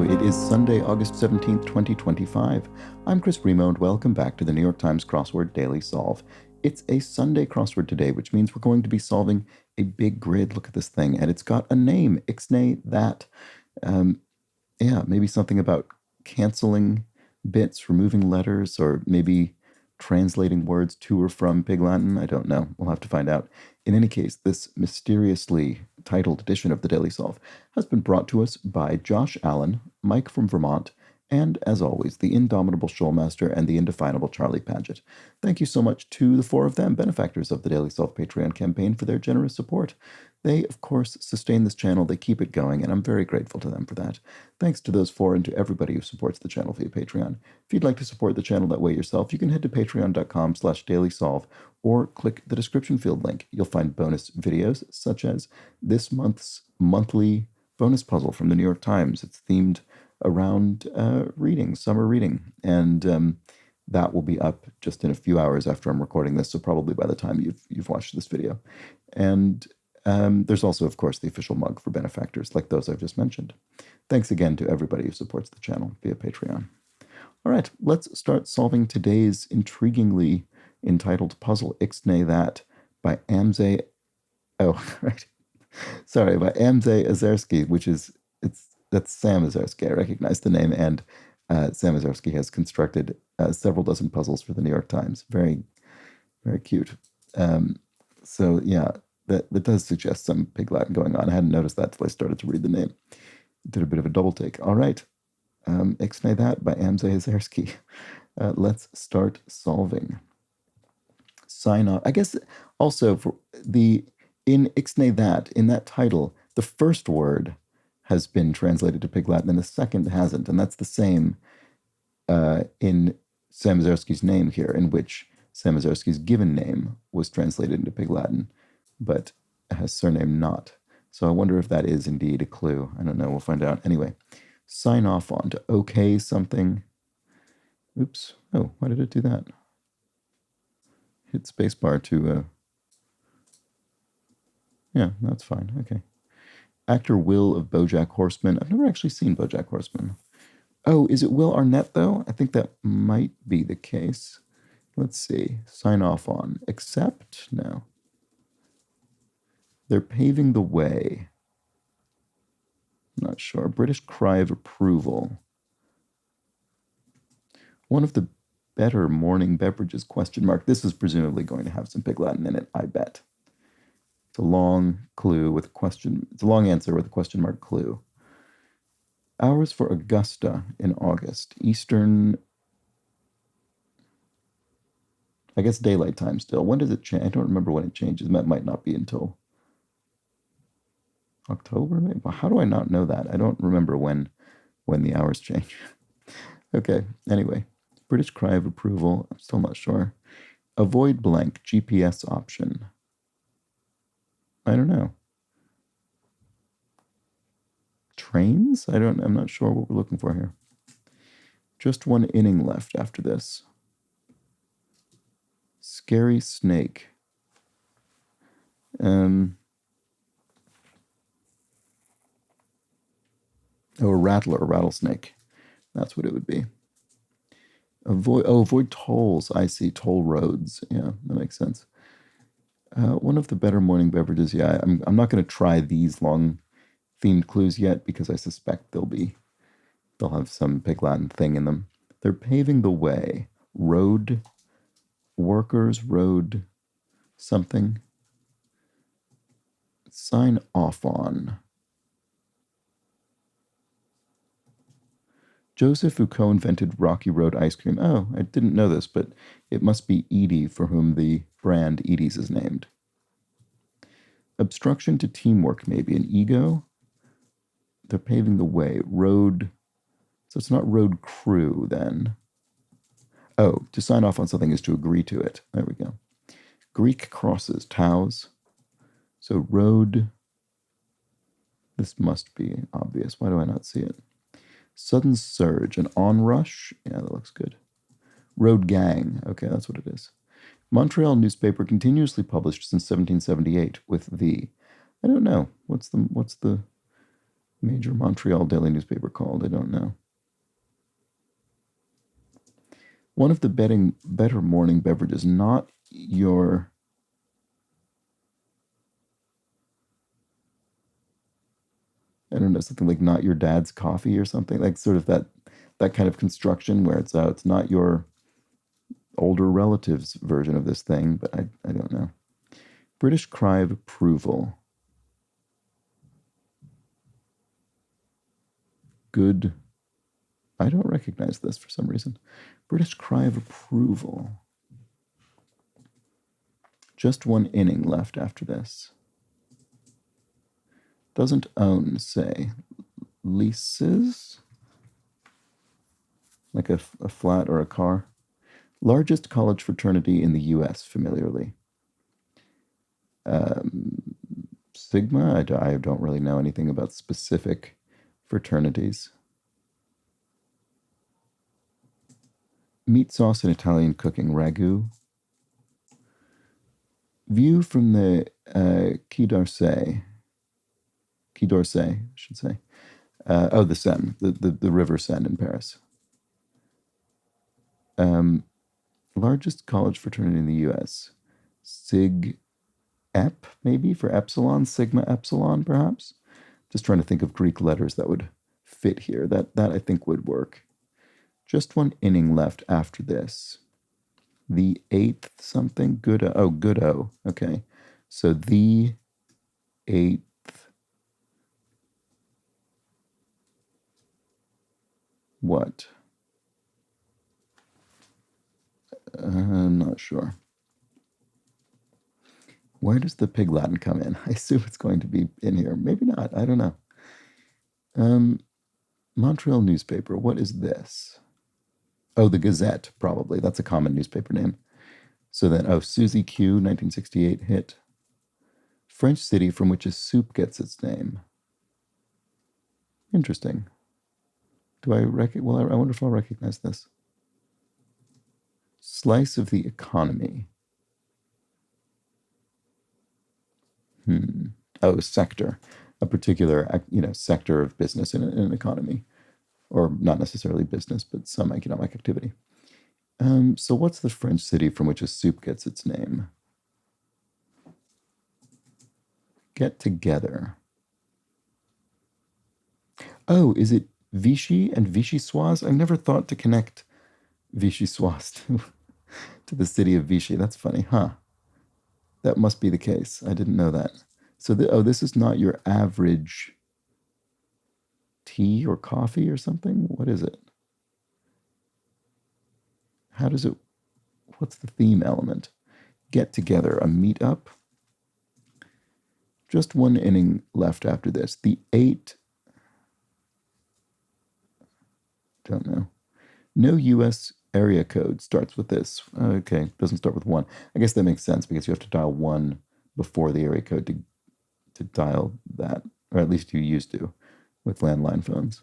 It is Sunday, August 17th, 2025. I'm Chris Bremo, and welcome back to the New York Times Crossword Daily Solve. It's a Sunday crossword today, which means we're going to be solving a big grid. Look at this thing, and it's got a name, Ixnay, that. Maybe something about canceling bits, removing letters, or maybe translating words to or from Pig Latin. I don't know. We'll have to find out. In any case, this mysteriously titled edition of the Daily Solve has been brought to us by Josh Allen, Mike from Vermont, and, as always, the indomitable Shoalmaster and the indefinable Charlie Paget. Thank you so much to the four of them, benefactors of the Daily Solve Patreon campaign, for their generous support. They, of course, sustain this channel, they keep it going, and I'm very grateful to them for that. Thanks to those four and to everybody who supports the channel via Patreon. If you'd like to support the channel that way yourself, you can head to patreon.com/dailysolve or click the description field link. You'll find bonus videos, such as this month's monthly bonus puzzle from the New York Times. It's themed around reading, summer reading, and that will be up just in a few hours after I'm recording this, so probably by the time you've watched this video. And there's also, of course, the official mug for benefactors like those I've just mentioned. Thanks again to everybody who supports the channel via Patreon. All right, let's start solving today's intriguingly entitled puzzle, Ixnay That, by Amze. Oh, right. Sorry, by Amze Azersky, that's Sam Azersky. I recognize the name, and Sam Azersky has constructed several dozen puzzles for the New York Times. Very, very cute. So yeah, that does suggest some Pig Latin going on. I hadn't noticed that till I started to read the name. Did a bit of a double take. All right, Ixnay That by Amze Azersky. Let's start solving. Sign off. I guess also in Ixnay That, in that title, the first word has been translated to Pig Latin and the second hasn't, and that's the same in Sam Azersky's name here, in which Sam Azersky's given name was translated into Pig Latin, but has surname not. So I wonder if that is indeed a clue. I don't know. We'll find out. Anyway, sign off on to okay something. Oops. Oh, why did it do that? Hit spacebar to... Yeah, that's fine. Okay. Actor Will of BoJack Horseman. I've never actually seen BoJack Horseman. Oh, is it Will Arnett, though? I think that might be the case. Let's see. Sign off on. Accept? No. They're paving the way. I'm not sure. British cry of approval. One of the better morning beverages, ? This is presumably going to have some Pig Latin in it, I bet. It's a long clue with a question. It's a long answer with a question mark clue. Hours for Augusta in August. Eastern, I guess daylight time still. When does it change? I don't remember when it changes. That might not be until October, maybe. How do I not know that? I don't remember when the hours change. Okay, anyway. British cry of approval. I'm still not sure. Avoid blank. GPS option. I don't know. Trains? I'm not sure what we're looking for here. Just one inning left after this. Scary snake. A rattlesnake. That's what it would be. Avoid tolls. I see. Toll roads. Yeah, that makes sense. One of the better morning beverages. Yeah, I'm not going to try these long themed clues yet because I suspect they'll have some Pig Latin thing in them. They're paving the way. Road workers, road something. Sign off on. Joseph who co-invented Rocky Road ice cream. Oh, I didn't know this, but it must be Edie, for whom the brand Edie's is named. Obstruction to teamwork, maybe. An ego? They're paving the way. Road. So it's not road crew, then. Oh, to sign off on something is to agree to it. There we go. Greek crosses. Taus. So road. This must be obvious. Why do I not see it? Sudden surge, an onrush. Yeah, that looks good. Road gang. Okay, that's what it is. Montreal newspaper continuously published since 1778 with the... I don't know. What's the Major Montreal daily newspaper called? I don't know. One of the better morning beverages, not your... I don't know, something like not your dad's coffee or something, like sort of that kind of construction where it's not your older relative's version of this thing, but I don't know. British cry of approval. Good. I don't recognize this for some reason. British cry of approval. Just one inning left after this. Doesn't own, say. Leases? Like a flat or a car. Largest college fraternity in the U.S., familiarly. Sigma? I don't really know anything about specific fraternities. Meat sauce and Italian cooking, ragu. View from the Quai d'Orsay, I should say. The Seine, the River Seine in Paris. Largest college fraternity in the U.S. Sig Ep, maybe, for epsilon, sigma epsilon, perhaps. Just trying to think of Greek letters that would fit here. That I think would work. Just one inning left after this. The eighth something? Good. Oh, Good-o. Okay. So the eighth. What? I'm not sure. Where does the Pig Latin come in? I assume it's going to be in here. Maybe not. I don't know. Montreal newspaper. What is this? Oh, the Gazette, probably. That's a common newspaper name. So then, Susie Q, 1968 hit. French city from which a soup gets its name. Interesting. Do I well, I wonder if I'll recognize this. Slice of the economy. Sector. A particular, sector of business in an economy. Or not necessarily business, but some economic activity. So what's the French city from which a soup gets its name? Get together. Oh, is it Vichy and Vichy-Soise? I never thought to connect Vichy-Soise to the city of Vichy. That's funny, huh? That must be the case. I didn't know that. So, this is not your average tea or coffee or something? What is it? What's the theme element? Get together, a meetup? Just one inning left after this. The eight... Don't know. No U.S. area code starts with this. Okay, doesn't start with 1. I guess that makes sense because you have to dial 1 before the area code to dial that, or at least you used to with landline phones.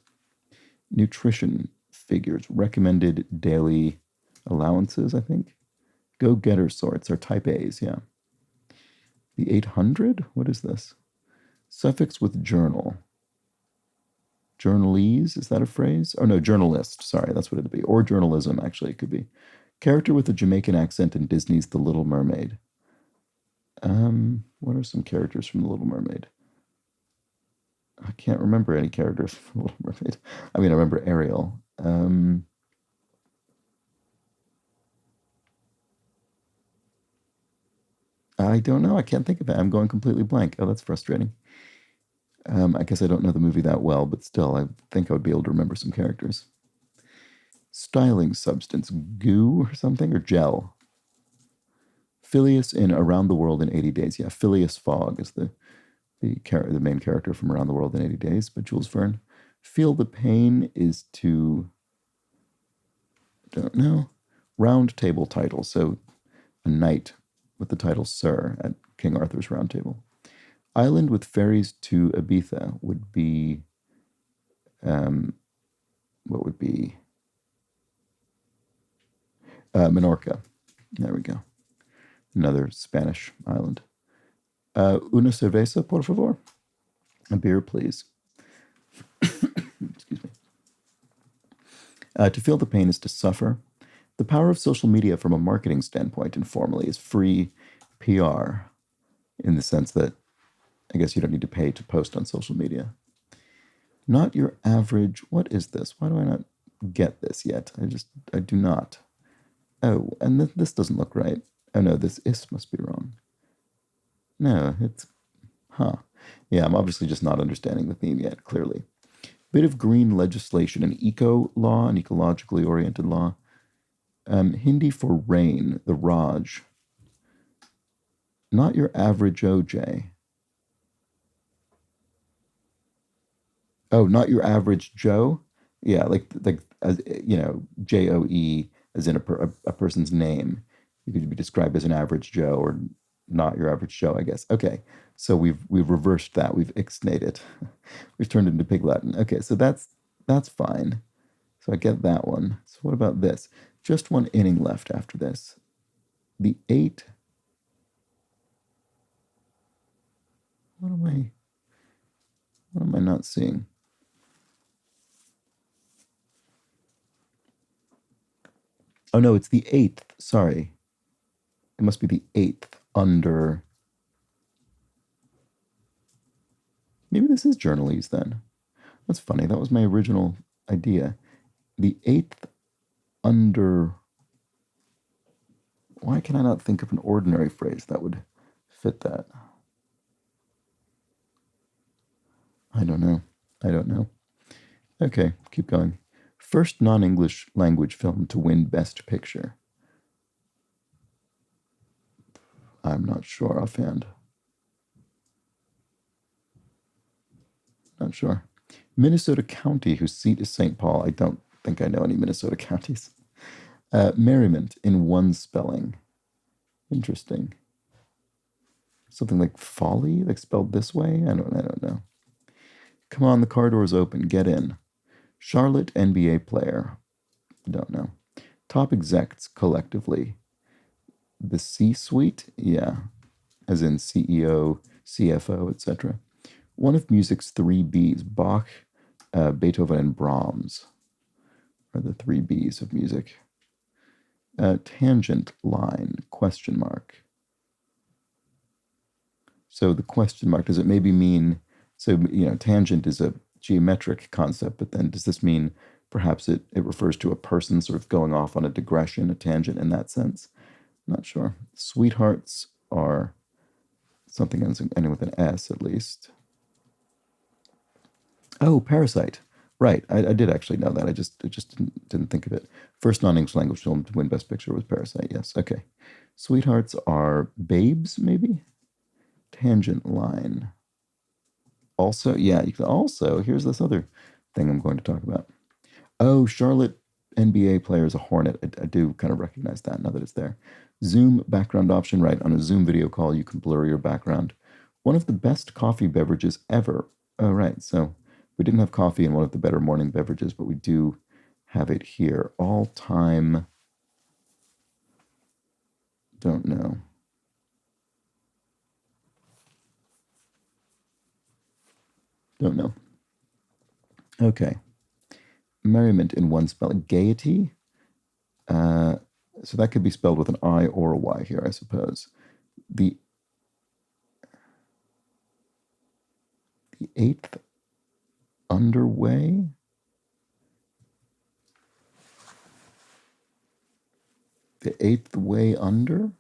Nutrition figures, recommended daily allowances, I think. Go-getter sorts are type A's, yeah. The 800? What is this? Suffix with journal. Journalese, is that a phrase? Oh no, journalist, sorry, that's what it'd be. Or journalism, actually, it could be. Character with a Jamaican accent in Disney's The Little Mermaid. What are some characters from The Little Mermaid? I can't remember any characters from The Little Mermaid. I mean, I remember Ariel. I don't know. I can't think of it. I'm going completely blank. Oh, that's frustrating. I guess I don't know the movie that well, but still, I think I would be able to remember some characters. Styling substance, goo or something, or gel? Phileas in Around the World in 80 Days. Yeah, Phileas Fogg is the main character from Around the World in 80 Days by Jules Verne. Feel the pain is to... don't know. Round table title, so a knight with the title Sir at King Arthur's Round Table. Island with ferries to Ibiza would be... what would be... Menorca. There we go. Another Spanish island. Una cerveza, por favor. A beer, please. Excuse me. To feel the pain is to suffer. The power of social media from a marketing standpoint, informally, is free PR in the sense that I guess you don't need to pay to post on social media. Not your average. What is this? Why do I not get this yet? I do not. Oh, and this doesn't look right. Oh no, this is must be wrong. No, it's, huh. Yeah, I'm obviously just not understanding the theme yet, clearly. Bit of green legislation, an eco law, an ecologically oriented law. Hindi for rain, the Raj. Not your average OJ. Oh, not your average Joe? Yeah, like as Joe, as in a person's name. You could be described as an average Joe or not your average Joe, I guess. Okay, so we've reversed that. We've ixnayed it. We've turned it into Pig Latin. Okay, so that's fine. So I get that one. So what about this? Just one inning left after this. The eight. What am I not seeing? Oh no, it's the eighth. Sorry. It must be the eighth under. Maybe this is journalese then. That's funny. That was my original idea. The eighth under. Why can I not think of an ordinary phrase that would fit that? I don't know. I don't know. Okay, keep going. First non English language film to win Best Picture. I'm not sure offhand. Not sure. Minnesota County, whose seat is St. Paul. I don't think I know any Minnesota counties. Merriment in one spelling. Interesting. Something like folly, like spelled this way? I don't know. Come on, the car door's open. Get in. Charlotte NBA player. Don't know. Top execs collectively. The C-suite? Yeah. As in CEO, CFO, etc. One of music's three Bs. Bach, Beethoven, and Brahms are the three Bs of music. Tangent line, question mark. So the question mark, does it maybe mean, so, tangent is a geometric concept, but then does this mean perhaps it refers to a person sort of going off on a digression, a tangent in that sense? Not sure. Sweethearts are something ending with an S at least. Oh, Parasite. Right. I did actually know that. I just didn't think of it. First non-English language film to win Best Picture was Parasite. Yes. Okay. Sweethearts are babes, maybe? Tangent line. Also, yeah, you can also, here's this other thing I'm going to talk about. Oh, Charlotte NBA player is a Hornet. I do kind of recognize that now that it's there. Zoom background option, right? On a Zoom video call, you can blur your background. One of the best coffee beverages ever. Oh, right. So we didn't have coffee in one of the better morning beverages, but we do have it here. All time. Don't know. Don't know. Okay. Merriment in one spelling. Gaiety. So that could be spelled with an I or a Y here, I suppose. The eighth underway. The eighth way under.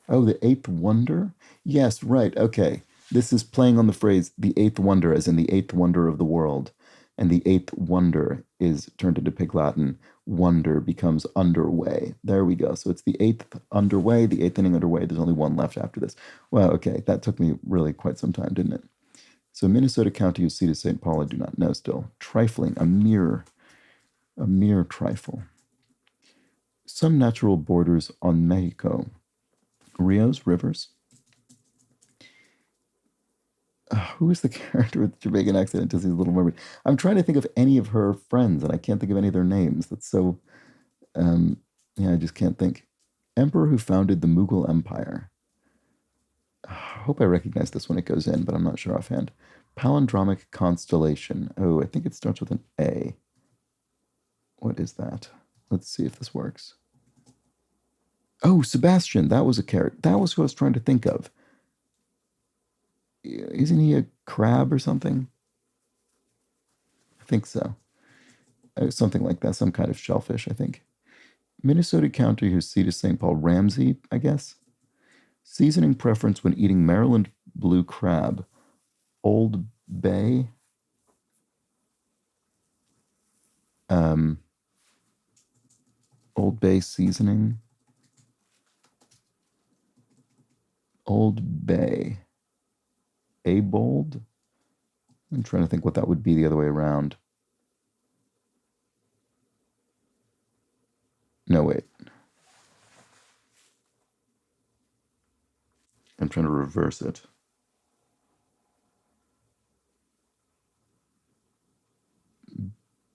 Oh, the eighth wonder? Yes, right. Okay. This is playing on the phrase the eighth wonder, as in the eighth wonder of the world. And the eighth wonder is turned into Pig Latin. Wonder becomes underway. There we go. So it's the eighth underway, the eighth inning underway. There's only one left after this. Well, okay. That took me really quite some time, didn't it? So Minnesota County, whose seat is St. Paul, I do not know still. Trifling, a mere trifle. Some natural borders on Mexico. Rios, rivers. Who is the character with the Jamaican accent in Disney's Little Mermaid? I'm trying to think of any of her friends, and I can't think of any of their names. That's so, yeah, I just can't think. Emperor who founded the Mughal Empire. hope I recognize this when it goes in, but I'm not sure offhand. Palindromic constellation. Oh, I think it starts with an A. What is that? Let's see if this works. Oh, Sebastian. That was a character. That was who I was trying to think of. Isn't he a crab or something? I think so. Something like that. Some kind of shellfish, I think. Minnesota County whose seat is St. Paul. Ramsey, I guess. Seasoning preference when eating Maryland blue crab. Old Bay. Old Bay seasoning. Old Bay. A-bold? I'm trying to think what that would be the other way around. No, wait. I'm trying to reverse it.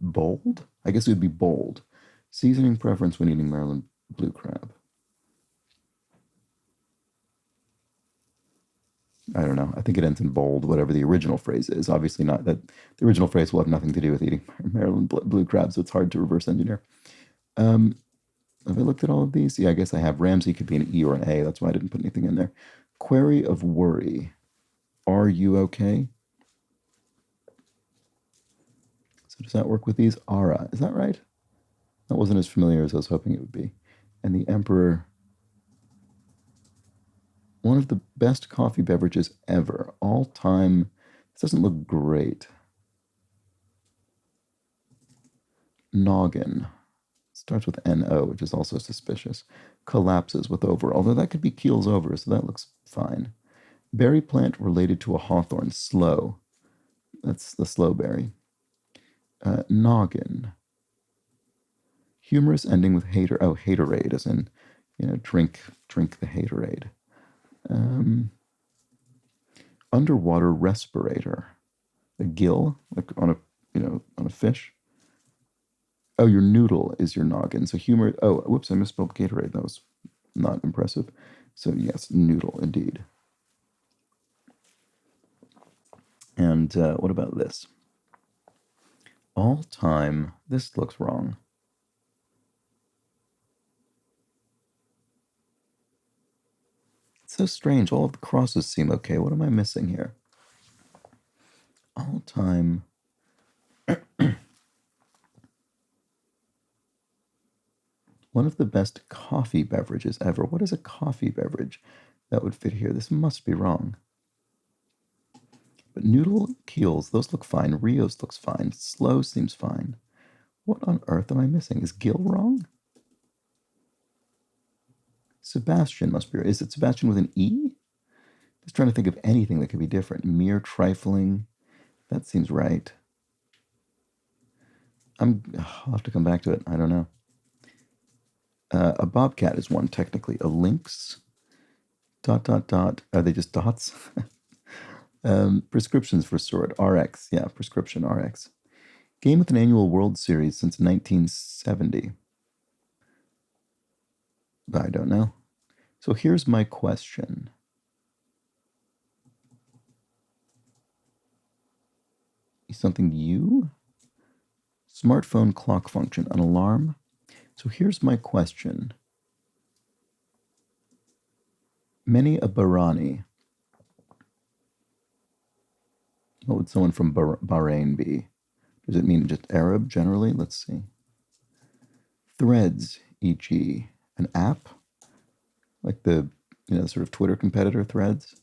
Bold? I guess it would be bold. Seasoning preference when eating Maryland blue crab. I don't know. I think it ends in bold, whatever the original phrase is. Obviously not that the original phrase will have nothing to do with eating Maryland blue crab, so it's hard to reverse engineer. Have I looked at all of these? Yeah, I guess I have. Ramsey could be an E or an A. That's why I didn't put anything in there. Query of worry. Are you okay? So does that work with these? Ara. Is that right? That wasn't as familiar as I was hoping it would be. And the Emperor. One of the best coffee beverages ever. All time. This doesn't look great. Noggin. Starts with N-O, which is also suspicious. Collapses with over, although that could be keels over, so that looks fine. Berry plant related to a hawthorn. Slow. That's the slow berry. Noggin. Humorous ending with hater. Oh, haterade, as in, drink the haterade. Underwater respirator. A gill, like on a fish. Oh, your noodle is your noggin. So humor. Oh, whoops! I misspelled Gatorade. That was not impressive. So yes, noodle indeed. And what about this? All time. This looks wrong. It's so strange. All of the crosses seem okay. What am I missing here? All time. One of the best coffee beverages ever. What is a coffee beverage that would fit here? This must be wrong. But noodle keels, those look fine. Rios looks fine. Slow seems fine. What on earth am I missing? Is Gill wrong? Sebastian must be. Is it Sebastian with an E? Just trying to think of anything that could be different. Mere trifling. That seems right. I'll have to come back to it. I don't know. A bobcat is one, technically. A lynx. ... Are they just dots? Prescriptions for sword. RX. Yeah, prescription RX. Game with an annual World Series since 1970. I don't know. So here's my question. Something you? Smartphone clock function. An alarm? So here's my question. Many a Barani. What would someone from Bahrain be? Does it mean just Arab generally? Let's see. Threads, e.g. An app? Like the, sort of Twitter competitor Threads?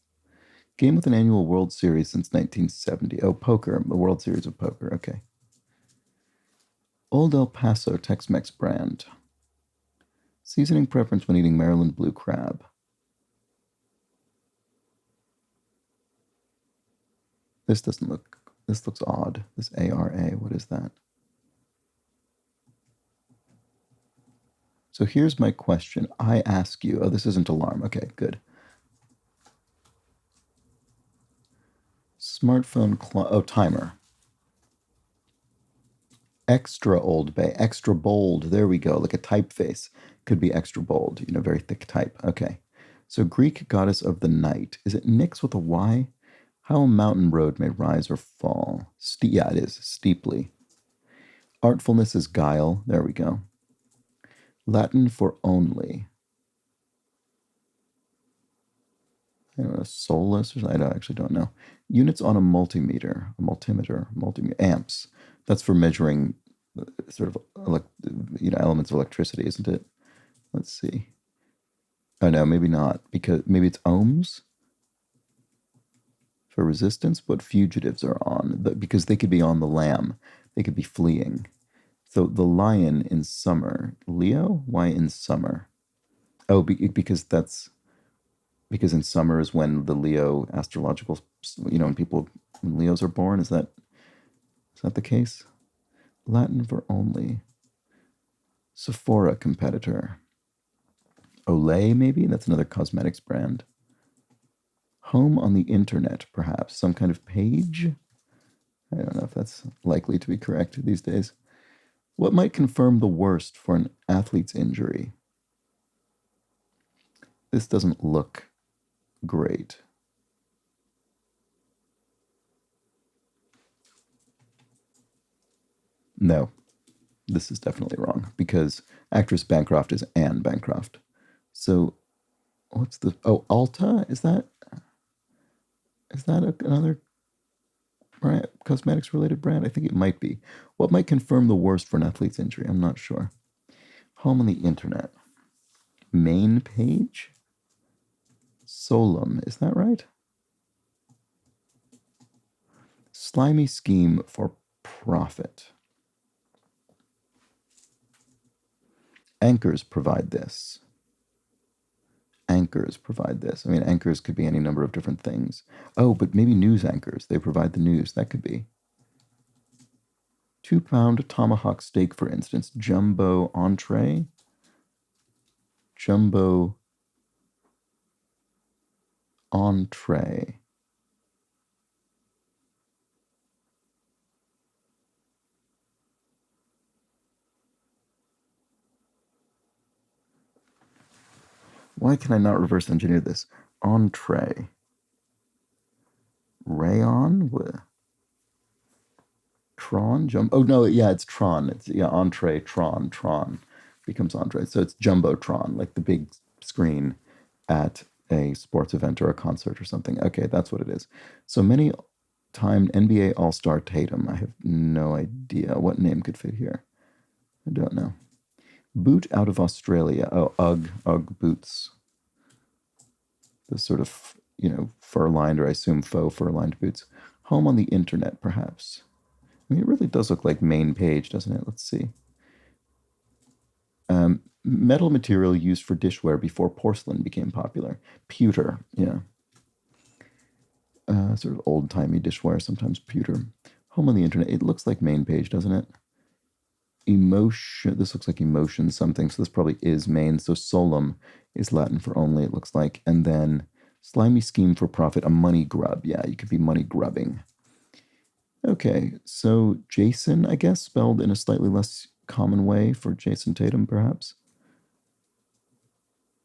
Game with an annual World Series since 1970. Oh, poker. The World Series of Poker. Okay. Old El Paso Tex-Mex brand. Seasoning preference when eating Maryland blue crab. This looks odd. This ARA, what is that? So here's my question. I ask you. Oh, this isn't alarm. Okay, good. Smartphone timer. Extra Old Bay, extra bold. There we go. Like a typeface could be extra bold. Very thick type. Okay. So Greek goddess of the night. Is it Nyx with a Y? How a mountain road may rise or fall. Yeah, it is. Steeply. Artfulness is guile. There we go. Latin for only. I don't know, solus, or I actually don't know. Units on a multimeter, amps. That's for measuring sort of elements of electricity, isn't it? Let's see. Oh no, maybe not, because maybe it's ohms for resistance, but fugitives are on, because they could be on the lamb. They could be fleeing. So the lion in summer. Leo? Why in summer? Oh, because in summer is when the Leo astrological, when Leos are born. Is that the case? Latin for only. Sephora competitor. Olay, maybe? That's another cosmetics brand. Home on the internet, perhaps. Some kind of page? I don't know if that's likely to be correct these days. What might confirm the worst for an athlete's injury? This doesn't look great. No, this is definitely wrong, because actress Bancroft is Anne Bancroft. So what's the... Oh, Ulta? Is that another brand, cosmetics related brand? I think it might be. What might confirm the worst for an athlete's injury? I'm not sure. Home on the internet. Main page? Solum, is that right? Slimy scheme for profit. Anchors provide this. Anchors provide this. I mean, anchors could be any number of different things. Oh, but maybe news anchors. They provide the news. That could be. 2-pound tomahawk steak, for instance. Jumbo entree. Jumbo entree. Why can I not reverse engineer this? Entree. Rayon? Tron? Oh, no, yeah, it's Tron. It's, entree, Tron. Tron becomes entree. So it's Jumbotron, like the big screen at a sports event or a concert or something. Okay, that's what it is. So many time NBA All-Star Tatum. I have no idea what name could fit here. I don't know. Boot out of Australia. Oh, Ugg boots. The sort of, fur-lined, or I assume faux fur-lined boots. Home on the internet, perhaps. I mean, it really does look like main page, doesn't it? Let's see. Metal material used for dishware before porcelain became popular. Pewter, yeah. Sort of old-timey dishware, sometimes pewter. Home on the internet. It looks like main page, doesn't it? Emotion. This looks like emotion something, so this probably is main. So solum is Latin for only, it looks like. And then slimy scheme for profit, a money grub. Yeah, you could be money grubbing. Okay, so Jason, I guess, spelled in a slightly less common way for Jason Tatum, perhaps.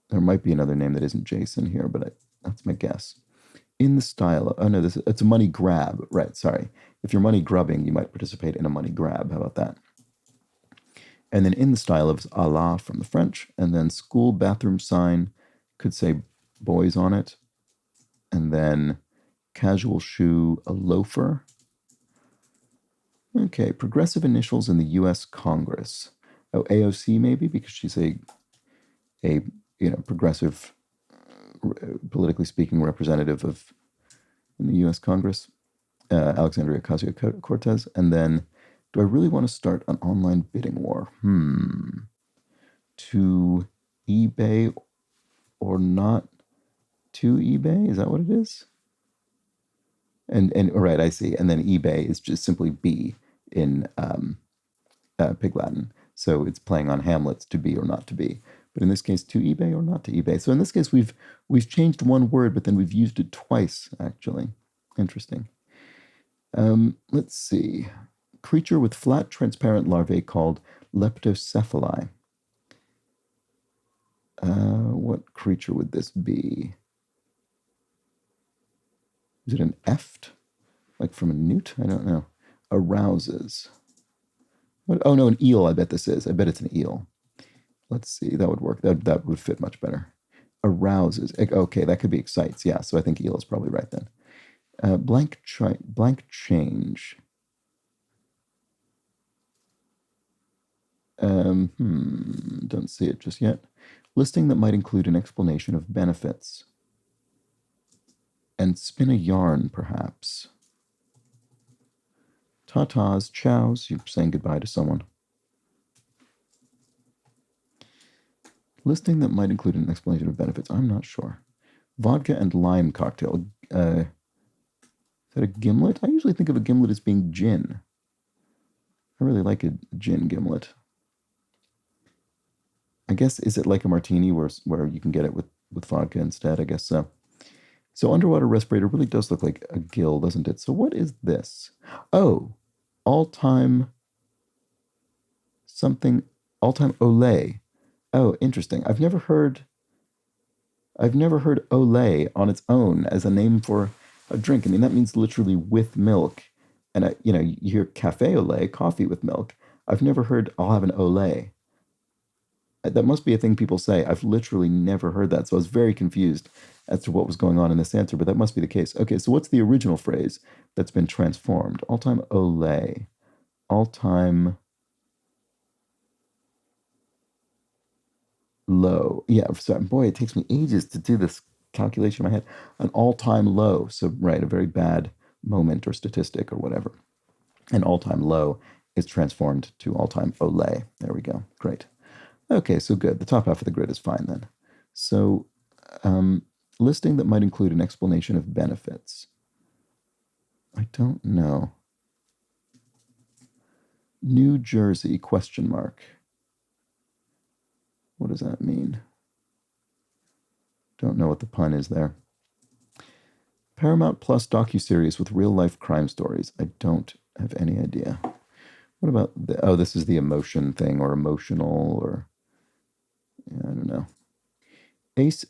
There might be another name that isn't Jason here, but that's my guess. In the style of... Oh, no, it's a money grab. Right, sorry. If you're money grubbing, you might participate in a money grab. How about that? And then in the style of Allah from the French, and then school bathroom sign could say boys on it, and then casual shoe, a loafer. Okay, progressive initials in the U.S. Congress. Oh, AOC maybe, because she's a progressive, politically speaking, representative in the U.S. Congress. Alexandria Ocasio-Cortez, and then... Do I really want to start an online bidding war? To eBay or not to eBay? Is that what it is? And right, I see. And then eBay is just simply B in Pig Latin. So it's playing on Hamlet's to be or not to be. But in this case, to eBay or not to eBay. So in this case, we've changed one word, but then we've used it twice, actually. Interesting. Let's see. Creature with flat, transparent larvae called leptocephali. What creature would this be? Is it an eft? Like from a newt? I don't know. Arouses. What? Oh no, an eel. I bet this is. I bet it's an eel. Let's see. That would work. That would fit much better. Arouses. Okay, that could be excites. Yeah. So I think eel is probably right then. Blank change. Don't see it just yet. Listing that might include an explanation of benefits. And spin a yarn, perhaps. Ta-tas, chows. You're saying goodbye to someone. Listing that might include an explanation of benefits. I'm not sure. Vodka and lime cocktail. Is that a gimlet? I usually think of a gimlet as being gin. I really like a gin gimlet. I guess, is it like a martini where you can get it with vodka instead? I guess so. So underwater respirator really does look like a gill, doesn't it? So what is this? Oh, all-time Olay. Oh, interesting. I've never heard Olay on its own as a name for a drink. I mean, that means literally with milk. And you hear cafe au lait, coffee with milk. I've never heard I'll have an Olay. That must be a thing people say. I've literally never heard that. So I was very confused as to what was going on in this answer, but that must be the case. Okay, so what's the original phrase that's been transformed? All-time Olay. All-time low. Yeah, so boy, it takes me ages to do this calculation in my head. An all-time low. So, right, a very bad moment or statistic or whatever. An all-time low is transformed to all-time Olay. There we go. Great. Okay, so good. The top half of the grid is fine then. So, listing that might include an explanation of benefits. I don't know. New Jersey, question mark. What does that mean? Don't know what the pun is there. Paramount Plus docuseries with real-life crime stories. I don't have any idea. What about this is the emotion thing or emotional or... I don't know.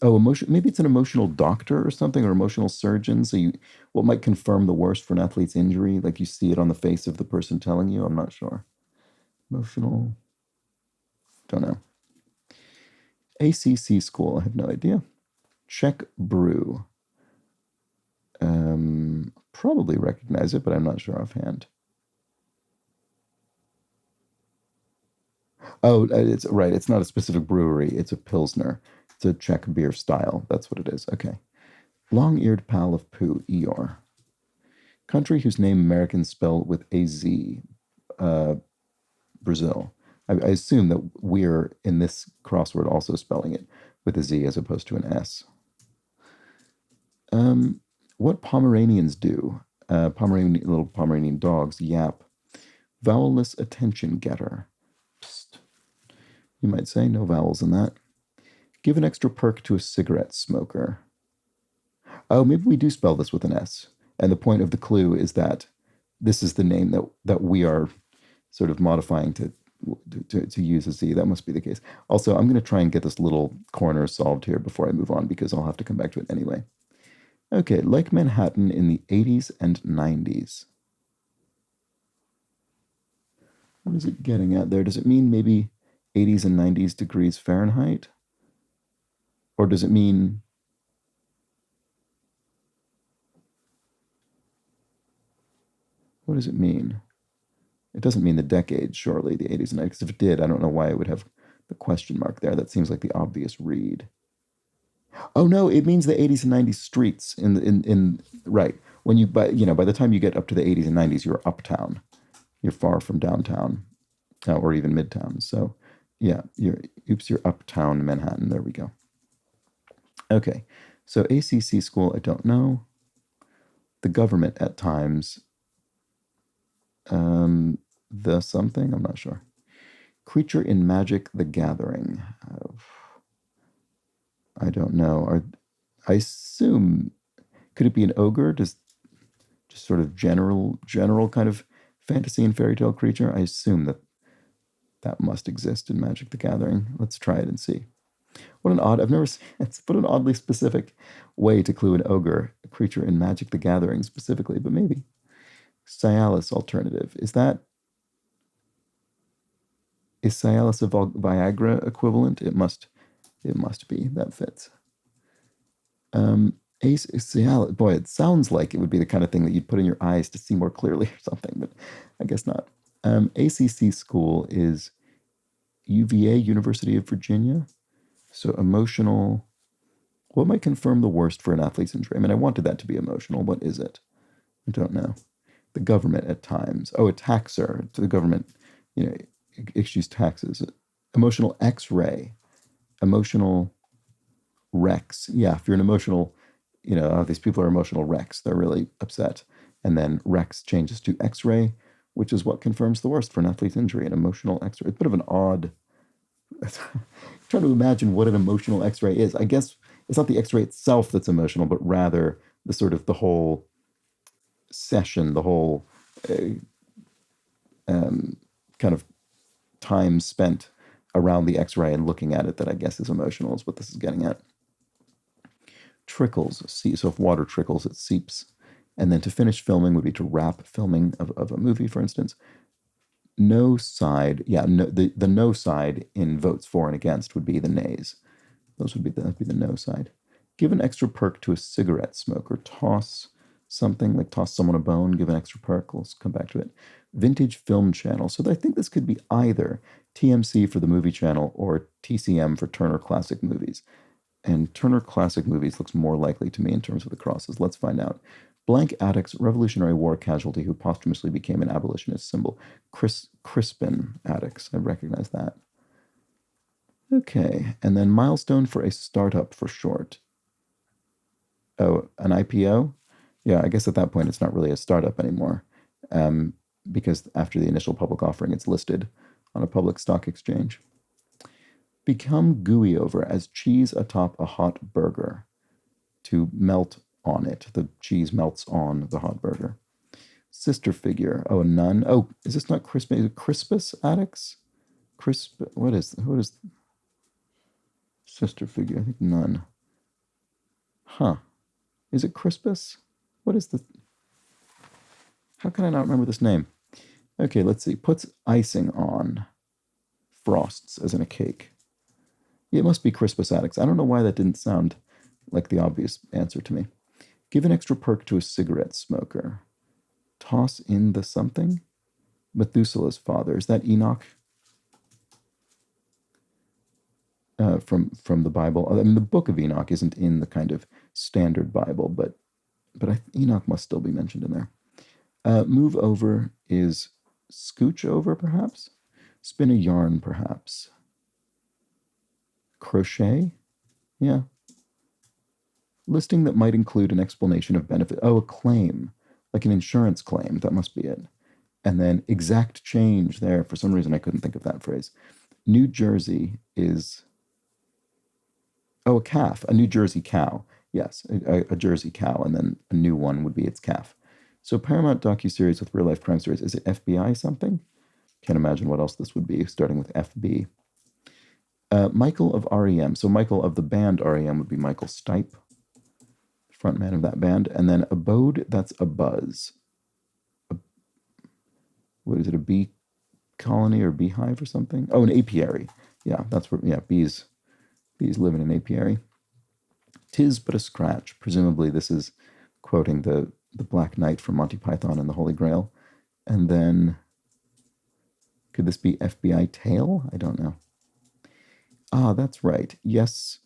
Emotion. Maybe it's an emotional doctor or something, or emotional surgeon. So what might confirm the worst for an athlete's injury? Like you see it on the face of the person telling you. I'm not sure. Emotional. Don't know. ACC school. I have no idea. Czech brew. Probably recognize it, but I'm not sure offhand. Oh, it's right. It's not a specific brewery. It's a Pilsner. It's a Czech beer style. That's what it is. Okay. Long-eared pal of poo, Eeyore. Country whose name Americans spell with a Z. Brazil. I assume that we're, in this crossword, also spelling it with a Z as opposed to an S. What Pomeranians do. Little Pomeranian dogs yap. Vowelless attention getter. Psst. You might say, no vowels in that. Give an extra perk to a cigarette smoker. Oh, maybe we do spell this with an S. And the point of the clue is that this is the name that we are sort of modifying to use a Z. That must be the case. Also, I'm going to try and get this little corner solved here before I move on because I'll have to come back to it anyway. Okay, like Manhattan in the 80s and 90s. What is it getting at there? Does it mean maybe 80s and 90s degrees Fahrenheit? Or does it mean... What does it mean? It doesn't mean the decades, surely, the 80s and 90s. Because if it did, I don't know why it would have the question mark there. That seems like the obvious read. Oh no, it means the 80s and 90s streets in right. When by the time you get up to the 80s and 90s, you're uptown. You're far from downtown, or even midtown. So, yeah, you're uptown Manhattan. There we go. Okay, so ACC school, I don't know. The government at times. The something, I'm not sure. Creature in Magic: The Gathering. I don't know. I assume, could it be an ogre? Just sort of general kind of fantasy and fairy tale creature? I assume that must exist in Magic: The Gathering. Let's try it and see. What an odd, I've never seen, it's what an oddly specific way to clue an ogre, a creature in Magic the Gathering specifically, but maybe. Cialis alternative. Is Cialis a Viagra equivalent? It must be. That fits. Cialis, boy, it sounds like it would be the kind of thing that you'd put in your eyes to see more clearly or something, but I guess not. ACC school is UVA, University of Virginia. So emotional. What might confirm the worst for an athlete's injury? I mean, I wanted that to be emotional. What is it? I don't know. The government at times. Oh, a taxer. The government, issues taxes. Emotional X-ray. Emotional wrecks. Yeah, if you're an emotional, these people are emotional wrecks. They're really upset. And then Rex changes to X-ray, which is what confirms the worst for an athlete's injury. An emotional X-ray. It's a bit of an odd. Trying to imagine what an emotional X-ray is. I guess it's not the X-ray itself that's emotional, but rather the whole session, the whole kind of time spent around the X-ray and looking at it that I guess is emotional is what this is getting at. Trickles, so if water trickles, it seeps. And then to finish filming would be to wrap filming of a movie, for instance. No side, the no side in votes for and against would be the nays. That'd be the no side. Give an extra perk to a cigarette smoker. Toss something, like toss someone a bone, give an extra perk. Let's come back to it. Vintage Film Channel. So I think this could be either TMC for the movie channel or TCM for Turner Classic Movies. And Turner Classic Movies looks more likely to me in terms of the crosses. Let's find out. Blank Addicts, Revolutionary War casualty who posthumously became an abolitionist symbol. Crispin Addicts, I recognize that. Okay, and then milestone for a startup for short. Oh, an IPO? Yeah, I guess at that point it's not really a startup anymore, because after the initial public offering, it's listed on a public stock exchange. Become gooey over as cheese atop a hot burger. To melt on it. The cheese melts on the hot burger. Sister figure. Oh, a nun. Oh, is this not Crispus? Is it Crispus Attucks? What is sister figure? I think nun. Huh. Is it Crispus? What is the... How can I not remember this name? Okay, let's see. Puts icing on. Frosts, as in a cake. It must be Crispus Attucks. I don't know why that didn't sound like the obvious answer to me. Give an extra perk to a cigarette smoker. Toss in the something? Methuselah's father. Is that Enoch? From the Bible. I mean, the book of Enoch isn't in the kind of standard Bible, but Enoch must still be mentioned in there. Move over is scooch over, perhaps? Spin a yarn, perhaps? Crochet? Yeah. Listing that might include an explanation of benefit. Oh, a claim, like an insurance claim. That must be it. And then exact change there. For some reason, I couldn't think of that phrase. New Jersey is... Oh, a calf. A New Jersey cow. Yes, a Jersey cow. And then a new one would be its calf. So Paramount docuseries with real-life crime stories. Is it FBI something? Can't imagine what else this would be, starting with FB. Michael of REM. So Michael of the band REM would be Michael Stipe, frontman of that band. And then abode, that's a buzz. What is it, a bee colony or beehive or something? Oh, an apiary. Yeah, that's where, bees live in an apiary. Tis but a scratch. Presumably this is quoting the Black Knight from Monty Python and the Holy Grail. And then, could this be FBI tail? I don't know. Ah, that's right. Yes.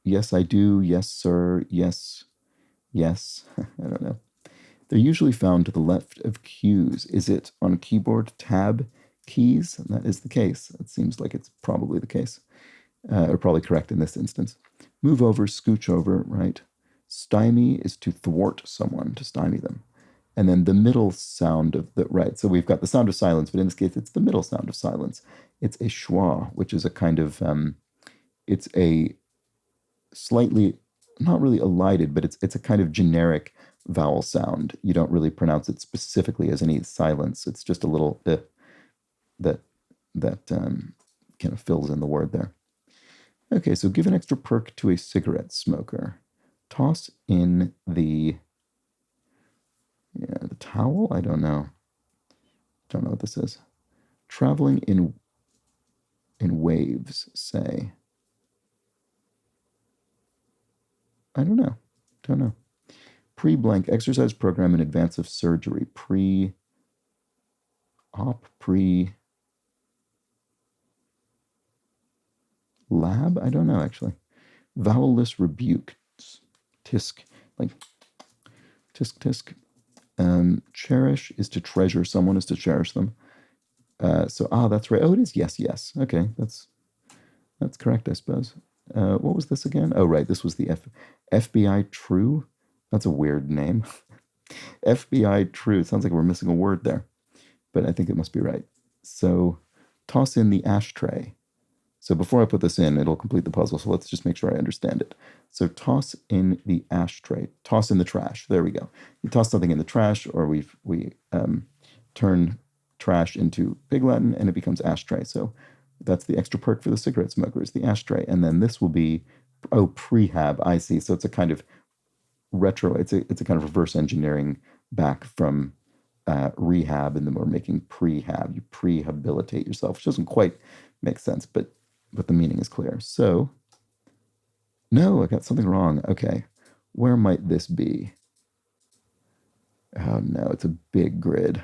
Yes, I do. Yes, sir. Yes. Yes. I don't know. They're usually found to the left of cues. Is it on keyboard tab keys? And that is the case. It seems like it's probably the case. Or probably correct in this instance. Move over, scooch over, right? Stymie is to thwart someone, to stymie them. And then the middle sound of the, right, so we've got the sound of silence, but in this case, it's the middle sound of silence. It's a schwa, which is a kind of, it's a slightly, not really elided, but it's a kind of generic vowel sound. You don't really pronounce it specifically as any silence. It's just a little that kind of fills in the word there. Okay, so give an extra perk to a cigarette smoker. Toss in the towel? I don't know. Don't know what this is. Traveling in waves, say. I don't know. Don't know. Pre-blank exercise program in advance of surgery. Pre-op, pre-lab? I don't know, actually. Vowelless rebuke. Tisk. Like, tisk, tisk. Cherish is to treasure. Someone is to cherish them. That's right. Oh, it is yes, yes. Okay, that's correct, I suppose. What was this again? Oh, right. This was the FBI True. That's a weird name. FBI True. It sounds like we're missing a word there, but I think it must be right. So toss in the ashtray. So before I put this in, it'll complete the puzzle. So let's just make sure I understand it. So toss in the ashtray. Toss in the trash. There we go. You toss something in the trash, or we turn trash into Pig Latin, and it becomes ashtray. So that's the extra perk for the cigarette smokers, the ashtray. And then this will be, prehab. I see. So it's a kind of retro. It's a kind of reverse engineering back from rehab, and then we're making prehab. You prehabilitate yourself, which doesn't quite make sense, but the meaning is clear. So, no, I got something wrong. Okay, where might this be? Oh no, it's a big grid.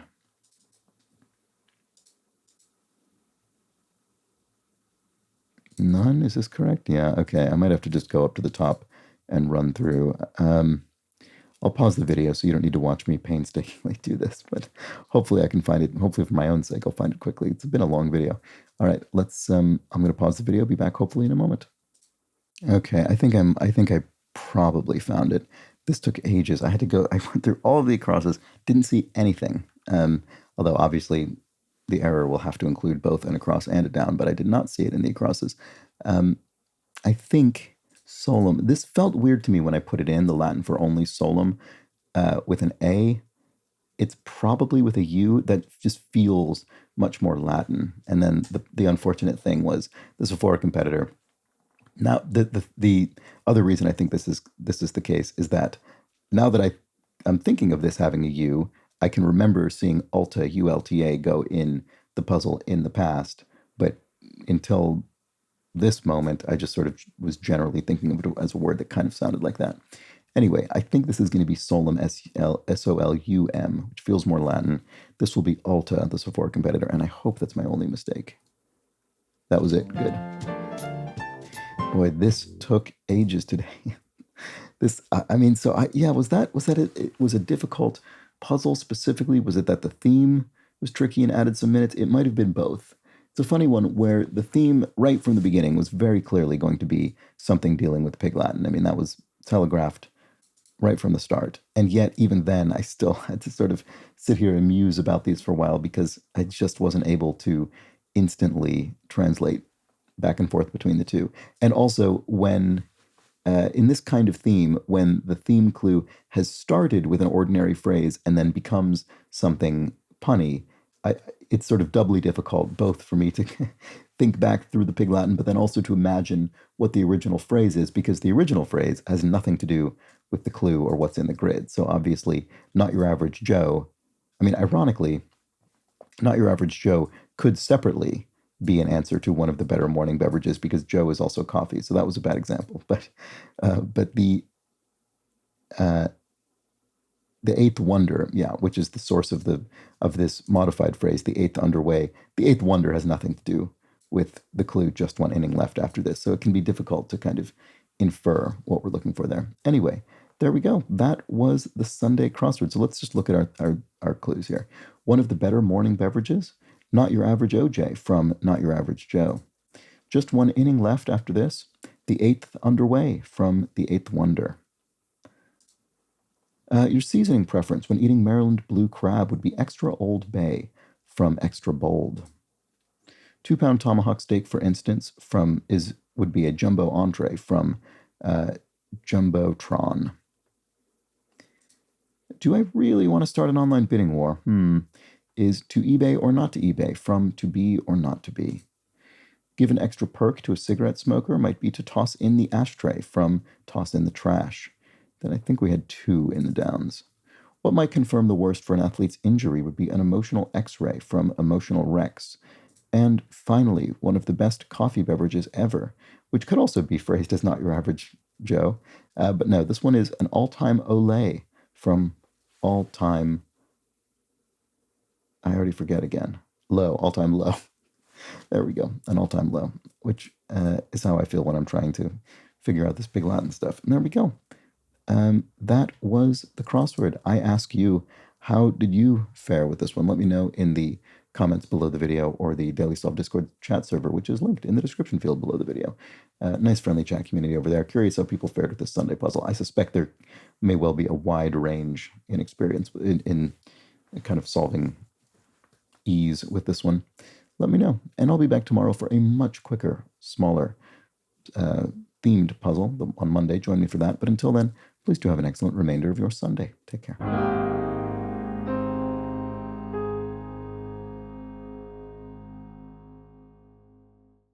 None? Is this correct? Yeah, okay. I might have to just go up to the top and run through. I'll pause the video so you don't need to watch me painstakingly do this, but hopefully I can find it. Hopefully for my own sake, I'll find it quickly. It's been a long video. All right, I'm going to pause the video, be back hopefully in a moment. Okay, I think I probably found it. This took ages. I went through all of the crosses, didn't see anything. Although obviously the error will have to include both an across and a down, but I did not see it in the crosses. I think solum. This felt weird to me when I put it in, the Latin for only solum, with an A. It's probably with a U. That just feels much more Latin. And then the unfortunate thing was this is for a competitor. Now the other reason I think this is the case is that now that I'm thinking of this having a U, I can remember seeing Ulta ULTA go in the puzzle in the past, but until this moment, I just sort of was generally thinking of it as a word that kind of sounded like that. Anyway, I think this is going to be solum, solum, which feels more Latin. This will be alta, the Sephora competitor, and I hope that's my only mistake. That was it. Good. Boy, this took ages today. Was it was a difficult puzzle specifically? Was it that the theme was tricky and added some minutes? It might have been both. It's a funny one where the theme right from the beginning was very clearly going to be something dealing with Pig Latin. I mean, that was telegraphed right from the start. And yet, even then, I still had to sort of sit here and muse about these for a while because I just wasn't able to instantly translate back and forth between the two. And also, when in this kind of theme, when the theme clue has started with an ordinary phrase and then becomes something punny, it's sort of doubly difficult, both for me to think back through the Pig Latin, but then also to imagine what the original phrase is, because the original phrase has nothing to do with the clue or what's in the grid. So obviously, not your average Joe. I mean, ironically, not your average Joe could separately be an answer to one of the better morning beverages because Joe is also coffee. So that was a bad example. But the eighth wonder, yeah, which is the source of this modified phrase, the eighth underway. The eighth wonder has nothing to do with the clue, just one inning left after this. So it can be difficult to kind of infer what we're looking for there. Anyway, there we go. That was the Sunday crossword. So let's just look at our clues here. One of the better morning beverages, not your average OJ from Not Your Average Joe. Just one inning left after this. The eighth underway from The Eighth Wonder. Your seasoning preference when eating Maryland blue crab would be extra Old Bay from Extra Bold. 2-pound tomahawk steak, for instance, would be a jumbo entree from Jumbotron. Do I really want to start an online bidding war? Is to eBay or not to eBay from To Be or Not to Be. give an extra perk to a cigarette smoker might be to toss in the ashtray from toss in the trash. Then I think we had 2 in the downs. What might confirm the worst for an athlete's injury would be an emotional x-ray from Emotional Rex. And finally, one of the best coffee beverages ever, which could also be phrased as not your average Joe. But no, this one is an all-time Olay from all-time... I already forget again. Low, all-time low. There we go, an all-time low, which is how I feel when I'm trying to figure out this big Latin stuff. And there we go. That was the crossword. I ask you, how did you fare with this one? Let me know in the comments below the video or the Daily Solve Discord chat server, which is linked in the description field below the video. Nice friendly chat community over there. Curious how people fared with this Sunday puzzle. I suspect there may well be a wide range in experience in kind of solving ease with this one. Let me know. And I'll be back tomorrow for a much quicker, smaller themed puzzle on Monday. Join me for that. But until then, please do have an excellent remainder of your Sunday. Take care.